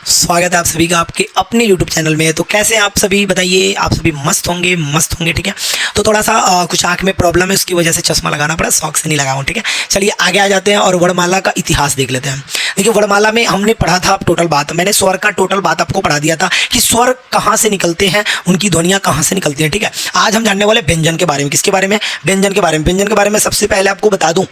स्वागत है आप सभी का आपके अपने YouTube चैनल में। तो कैसे आप सभी बताइए, आप सभी मस्त होंगे ठीक है। तो थोड़ा सा कुछ आंख में प्रॉब्लम है, उसकी वजह से चश्मा लगाना पड़ा, शौक से नहीं लगा हूँ ठीक है। चलिए आगे आ जाते हैं और वर्णमाला का इतिहास देख लेते हैं। देखिए वर्णमाला में हमने पढ़ा था टोटल बात, मैंने स्वर का टोटल बात आपको पढ़ा दिया था कि स्वर कहाँ से निकलते हैं, उनकी ध्वनियाँ कहाँ से निकलती हैं ठीक है। आज हम जानने वाले व्यंजन के बारे में। किसके बारे में? व्यंजन के बारे में। व्यंजन के बारे में सबसे पहले आपको बता दूं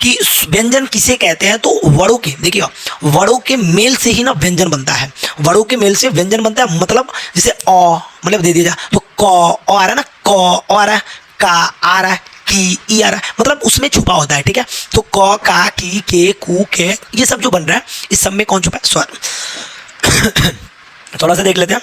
कि व्यंजन किसे कहते हैं। तो वर्णों के, देखिएगा वर्णों के मेल से ही ना व्यंजन बनता है। वर्णों के मेल से व्यंजन बनता है। मतलब जैसे अ मतलब दे दिया जाए तो क आ रहा है ना, क आ रहा है, का आ रहा है, की ई आ रहा है, मतलब उसमें छुपा होता है ठीक है। तो क का की के कू के ये सब जो बन रहा है, इस सब में कौन छुपा है? स्वर। थोड़ा सा देख लेते हैं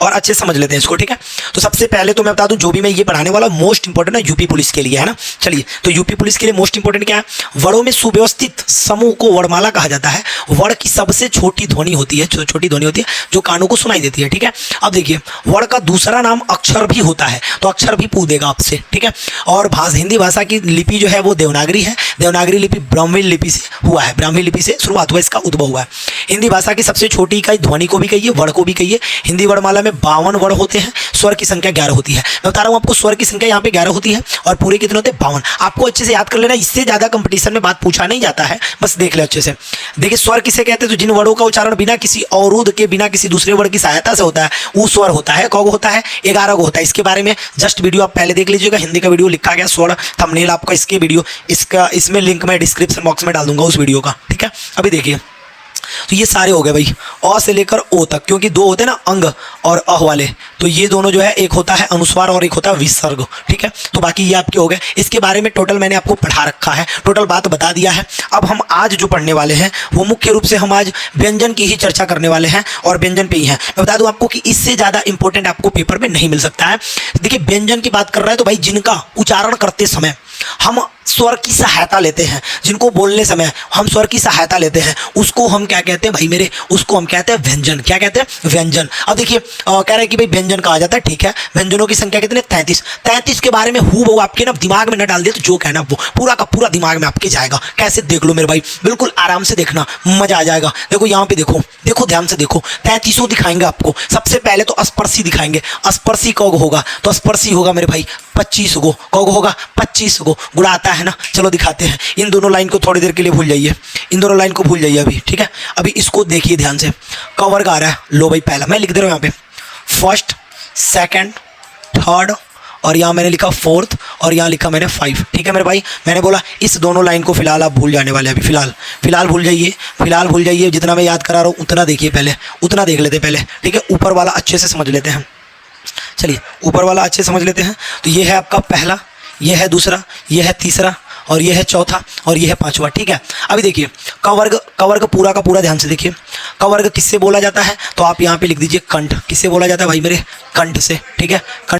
और अच्छे समझ लेते हैं इसको ठीक है। तो सबसे पहले तो मैं बता दूं, जो भी मैं ये पढ़ाने वाला मोस्ट इंपॉर्टेंट है यूपी पुलिस के लिए, है ना। चलिए, तो यूपी पुलिस के लिए मोस्ट इंपॉर्टेंट क्या है? वर्णों में सुव्यवस्थित समूह को वर्णमाला कहा जाता है। वर्ण की सबसे छोटी ध्वनि होती है, छोटी ध्वनि होती है जो कानों को सुनाई देती है ठीक है। अब देखिए, वर्ण का दूसरा नाम अक्षर भी होता है, तो अक्षर भी पूछ देगा आपसे ठीक है। और हिंदी भाषा की लिपि जो है वो देवनागरी है। देवनागरी लिपि ब्राह्मी लिपि से हुआ है, ब्राह्मी लिपि से शुरुआत हुआ, इसका उद्भव हुआ है। हिंदी भाषा की सबसे छोटी इकाई ध्वनि को भी कहिए, वर्ण को भी कहिए। हिंदी वर्णमाला में 52 वर्ण होते हैं, स्वर की संख्या 11 होती है। मैं बता रहा हूँ आपको, स्वर की संख्या यहाँ पे 11 होती है और पूरे कितने होते हैं? 52। आपको अच्छे से याद कर लेना, इससे ज्यादा कंपटीशन में बात पूछा नहीं जाता है, बस देख ले अच्छे से। देखिए स्वर किसे कहते हैं? तो जिन वर्णों का उच्चारण बिना किसी अवरोध के, बिना किसी दूसरे वर्ण की सहायता से होता है, वो स्वर होता है। कौन होता है? 11 होता है। इसके बारे में जस्ट वीडियो आप पहले देख लीजिएगा, हिंदी का वीडियो लिखा गया स्वर, थंबनेल आपका इसके वीडियो, इसका इसमें लिंक मैं डिस्क्रिप्शन बॉक्स में डाल दूंगा उस वीडियो का ठीक है। अभी देखिए, तो ये सारे हो गए भाई, अ से लेकर ओ तक, क्योंकि दो होते हैं ना अंग और अह वाले, तो ये दोनों जो है, एक होता है अनुस्वार और एक होता है विसर्ग ठीक है। तो बाकी ये आपके हो गए। इसके बारे में टोटल मैंने आपको पढ़ा रखा है, टोटल बात बता दिया है। अब हम आज जो पढ़ने वाले हैं वो मुख्य रूप से हम आज व्यंजन की ही चर्चा करने वाले हैं और व्यंजन पे ही है। मैं बता दूं आपको कि इससे ज़्यादा इंपॉर्टेंट आपको पेपर में नहीं मिल सकता है। देखिए व्यंजन की बात कर रहे हैं तो भाई जिनका उच्चारण करते समय हम स्वर की सहायता लेते हैं, जिनको बोलने समय हम स्वर की सहायता लेते हैं, उसको हम क्या कहते हैं भाई मेरे? उसको हम कहते हैं व्यंजन। क्या कहते हैं? व्यंजन। अब देखिए कह रहे हैं कि भाई व्यंजन कहा जाता है, ठीक है। व्यंजनों की संख्या कितने? 33। 33 के बारे में वो आपके ना दिमाग में न डाल दिया तो जो कहना वो पूरा का पूरा दिमाग में आपके जाएगा। कैसे? देख लो मेरे भाई, बिल्कुल आराम से देखना, मजा आ जाएगा। देखो यहाँ पे देखो, देखो ध्यान से देखो, 33 दिखाएंगे आपको। सबसे पहले तो स्पर्शी दिखाएंगे। स्पर्शी कौग होगा? तो स्पर्शी होगा मेरे भाई 25 गो। कौग होगा? 25 गो। गुणा आता है ना, चलो दिखाते हैं। इन दोनों लाइन को थोड़ी देर के लिए भूल जाइए, इन दोनों लाइन को भूल जाइए अभी ठीक है। अभी इसको देखिए ध्यान से, क वर्ग आ रहा है, लो भाई पहला मैं लिख दे रहा हूँ यहाँ पे, फर्स्ट, सेकंड, थर्ड, और यहाँ मैंने लिखा फोर्थ, और यहाँ लिखा मैंने 5 ठीक है मेरे भाई। मैंने बोला इस दोनों लाइन को फिलहाल आप भूल जाने वाले हैं अभी, फिलहाल भूल जाइए, फिलहाल भूल जाइए। जितना मैं याद करा रहा हूँ उतना देखिए पहले, उतना देख लेते पहले ठीक है। ऊपर वाला अच्छे से समझ लेते हैं। चलिए ऊपर वाला अच्छे समझ लेते हैं। तो ये है आपका पहला, ये है दूसरा, ये है तीसरा, और ये है चौथा, और ये है पांचवा ठीक है। अभी देखिए कवर्ग पूरा का पूरा ध्यान से देखिए। कवर्ग किससे बोला जाता है? तो आप यहाँ पे लिख दीजिए कंठ। किससे बोला जाता है भाई मेरे? कंठ से ठीक है।